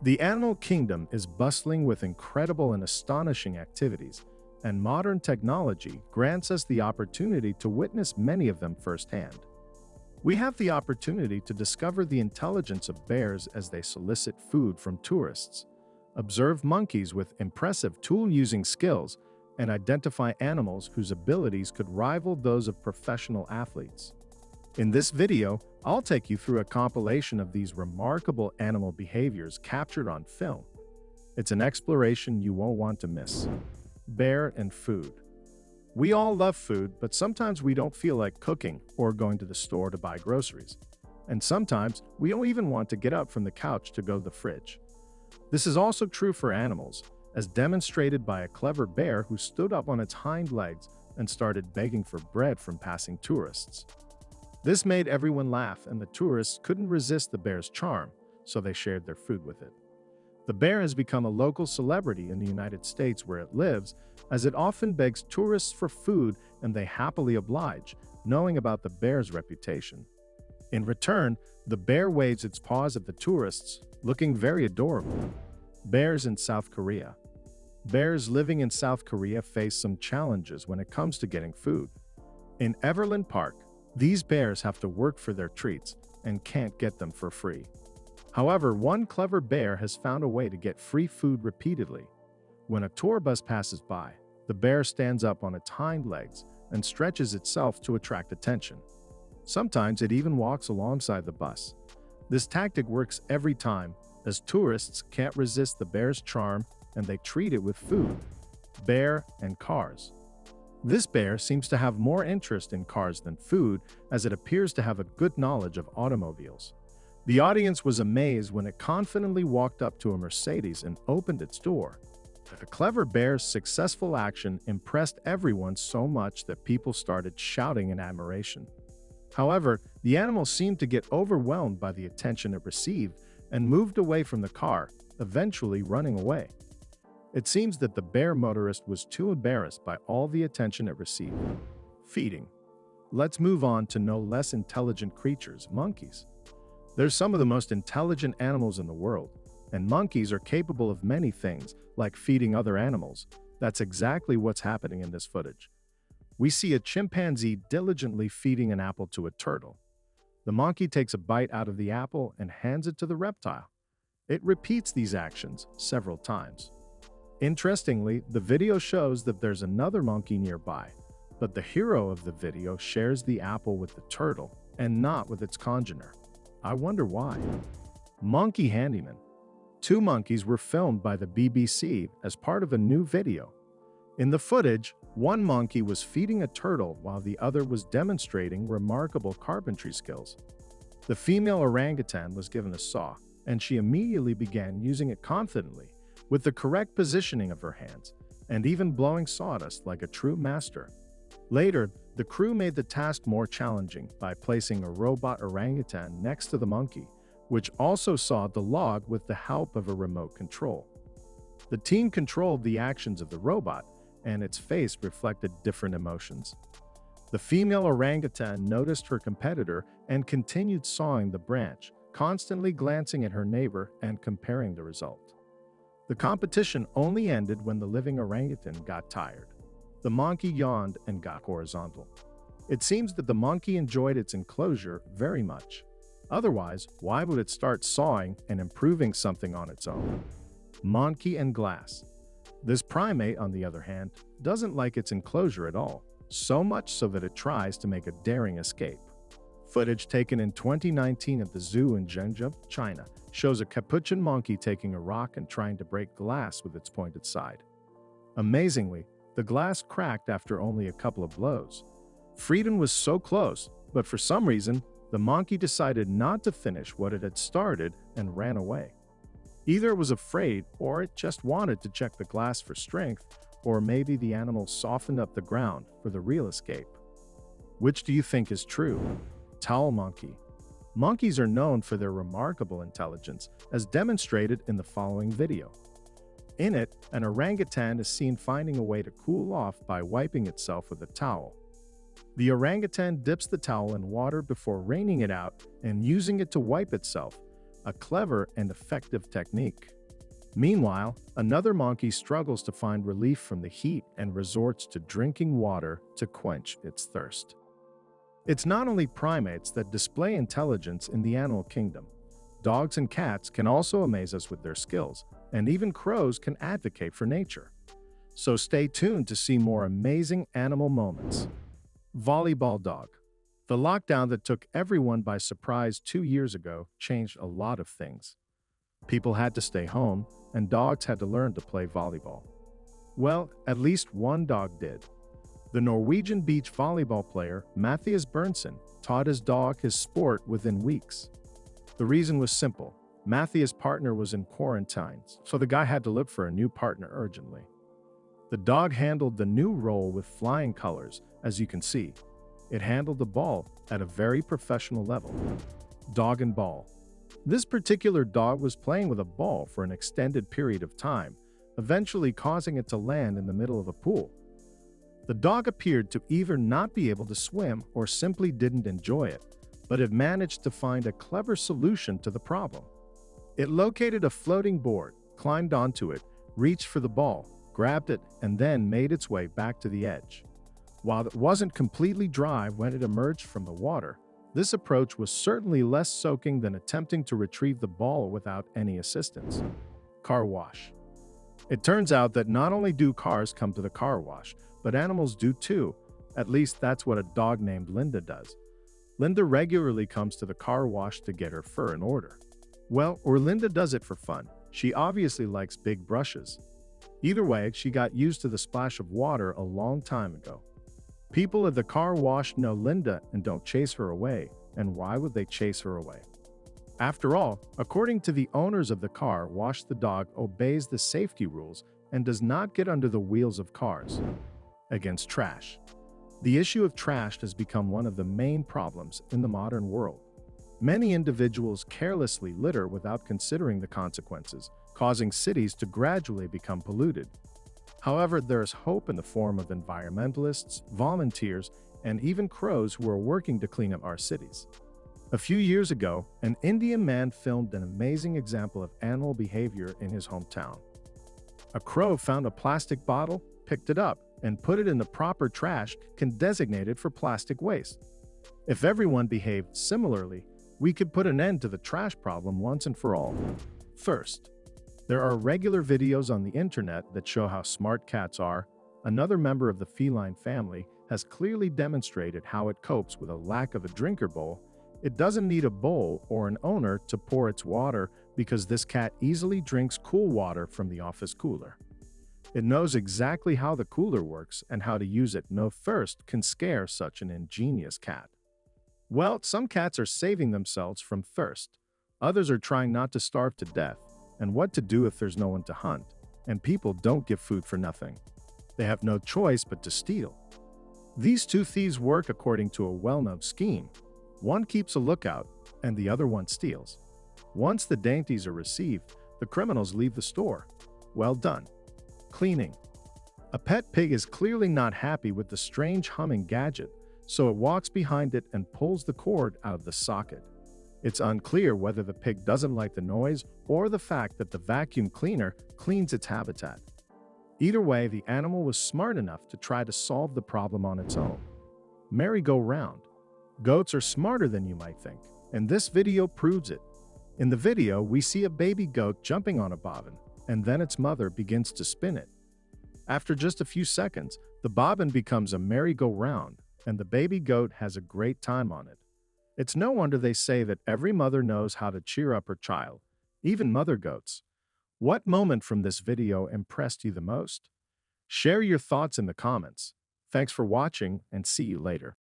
The animal kingdom is bustling with incredible and astonishing activities, and modern technology grants us the opportunity to witness many of them firsthand. We have the opportunity to discover the intelligence of bears as they solicit food from tourists, observe monkeys with impressive tool-using skills, and identify animals whose abilities could rival those of professional athletes. In this video, I'll take you through a compilation of these remarkable animal behaviors captured on film. It's an exploration you won't want to miss. Bear and food. We all love food, but sometimes we don't feel like cooking or going to the store to buy groceries. And sometimes we don't even want to get up from the couch to go to the fridge. This is also true for animals, as demonstrated by a clever bear who stood up on its hind legs and started begging for bread from passing tourists. This made everyone laugh, and the tourists couldn't resist the bear's charm, so they shared their food with it. The bear has become a local celebrity in the United States where it lives, as it often begs tourists for food and they happily oblige, knowing about the bear's reputation. In return, the bear waves its paws at the tourists, looking very adorable. Bears in South Korea. Bears living in South Korea face some challenges when it comes to getting food. In Everland Park, these bears have to work for their treats and can't get them for free. However, one clever bear has found a way to get free food repeatedly. When a tour bus passes by, the bear stands up on its hind legs and stretches itself to attract attention. Sometimes it even walks alongside the bus. This tactic works every time, as tourists can't resist the bear's charm and they treat it with food. Bear and cars. This bear seems to have more interest in cars than food, as it appears to have a good knowledge of automobiles. The audience was amazed when it confidently walked up to a Mercedes and opened its door. The clever bear's successful action impressed everyone so much that people started shouting in admiration. However, the animal seemed to get overwhelmed by the attention it received and moved away from the car, eventually running away. It seems that the bear motorist was too embarrassed by all the attention it received. Feeding. Let's move on to no less intelligent creatures, monkeys. They're some of the most intelligent animals in the world, and monkeys are capable of many things, like feeding other animals. That's exactly what's happening in this footage. We see a chimpanzee diligently feeding an apple to a turtle. The monkey takes a bite out of the apple and hands it to the reptile. It repeats these actions several times. Interestingly, the video shows that there's another monkey nearby, but the hero of the video shares the apple with the turtle and not with its congener. I wonder why. Monkey Handyman. Two monkeys were filmed by the BBC as part of a new video. In the footage, one monkey was feeding a turtle while the other was demonstrating remarkable carpentry skills. The female orangutan was given a saw, and she immediately began using it confidently, with the correct positioning of her hands, and even blowing sawdust like a true master. Later, the crew made the task more challenging by placing a robot orangutan next to the monkey, which also sawed the log with the help of a remote control. The team controlled the actions of the robot, and its face reflected different emotions. The female orangutan noticed her competitor and continued sawing the branch, constantly glancing at her neighbor and comparing the result. The competition only ended when the living orangutan got tired. The monkey yawned and got horizontal. It seems that the monkey enjoyed its enclosure very much. Otherwise, why would it start sawing and improving something on its own? Monkey and glass. This primate, on the other hand, doesn't like its enclosure at all, so much so that it tries to make a daring escape. Footage taken in 2019 at the zoo in Zhengzhou, China, shows a capuchin monkey taking a rock and trying to break glass with its pointed side. Amazingly, the glass cracked after only a couple of blows. Freedom was so close, but for some reason, the monkey decided not to finish what it had started and ran away. Either it was afraid, or it just wanted to check the glass for strength, or maybe the animal softened up the ground for the real escape. Which do you think is true? Towel monkey. Monkeys are known for their remarkable intelligence, as demonstrated in the following video. In it, an orangutan is seen finding a way to cool off by wiping itself with a towel. The orangutan dips the towel in water before wringing it out and using it to wipe itself, a clever and effective technique. Meanwhile, another monkey struggles to find relief from the heat and resorts to drinking water to quench its thirst. It's not only primates that display intelligence in the animal kingdom. Dogs and cats can also amaze us with their skills, and even crows can advocate for nature. So stay tuned to see more amazing animal moments. Volleyball Dog. The lockdown that took everyone by surprise 2 years ago changed a lot of things. People had to stay home, and dogs had to learn to play volleyball. Well, at least one dog did. The Norwegian beach volleyball player Mathias Berntsen taught his dog his sport within weeks. The reason was simple. Mathias' partner was in quarantine, so the guy had to look for a new partner urgently. The dog handled the new role with flying colors, as you can see. It handled the ball at a very professional level. Dog and ball. This particular dog was playing with a ball for an extended period of time, eventually causing it to land in the middle of a pool. The dog appeared to either not be able to swim or simply didn't enjoy it, but it managed to find a clever solution to the problem. It located a floating board, climbed onto it, reached for the ball, grabbed it, and then made its way back to the edge. While it wasn't completely dry when it emerged from the water, this approach was certainly less soaking than attempting to retrieve the ball without any assistance. Car wash. It turns out that not only do cars come to the car wash, but animals do too. At least that's what a dog named Linda does. Linda regularly comes to the car wash to get her fur in order. Well, or Linda does it for fun. She obviously likes big brushes. Either way, she got used to the splash of water a long time ago. People at the car wash know Linda and don't chase her away. And why would they chase her away? After all, according to the owners of the car wash, the dog obeys the safety rules and does not get under the wheels of cars. Against trash. The issue of trash has become one of the main problems in the modern world. Many individuals carelessly litter without considering the consequences, causing cities to gradually become polluted. However, there is hope in the form of environmentalists, volunteers, and even crows who are working to clean up our cities. A few years ago, an Indian man filmed an amazing example of animal behavior in his hometown. A crow found a plastic bottle, picked it up, and put it in the proper trash can designated for plastic waste. If everyone behaved similarly, we could put an end to the trash problem once and for all. First, there are regular videos on the internet that show how smart cats are. Another member of the feline family has clearly demonstrated how it copes with a lack of a drinker bowl. It doesn't need a bowl or an owner to pour its water because this cat easily drinks cool water from the office cooler. It knows exactly how the cooler works and how to use it. No thirst can scare such an ingenious cat. Well, some cats are saving themselves from thirst. Others are trying not to starve to death. And what to do if there's no one to hunt, and people don't give food for nothing. They have no choice but to steal. These two thieves work according to a well-known scheme. One keeps a lookout, and the other one steals. Once the dainties are received, the criminals leave the store. Well done. Cleaning. A pet pig is clearly not happy with the strange humming gadget, so it walks behind it and pulls the cord out of the socket. It's unclear whether the pig doesn't like the noise or the fact that the vacuum cleaner cleans its habitat. Either way, the animal was smart enough to try to solve the problem on its own. Merry-go-round. Goats are smarter than you might think, and this video proves it. In the video, we see a baby goat jumping on a bobbin, and then its mother begins to spin it. After just a few seconds, the bobbin becomes a merry-go-round, and the baby goat has a great time on it. It's no wonder they say that every mother knows how to cheer up her child, even mother goats. What moment from this video impressed you the most? Share your thoughts in the comments. Thanks for watching, and see you later.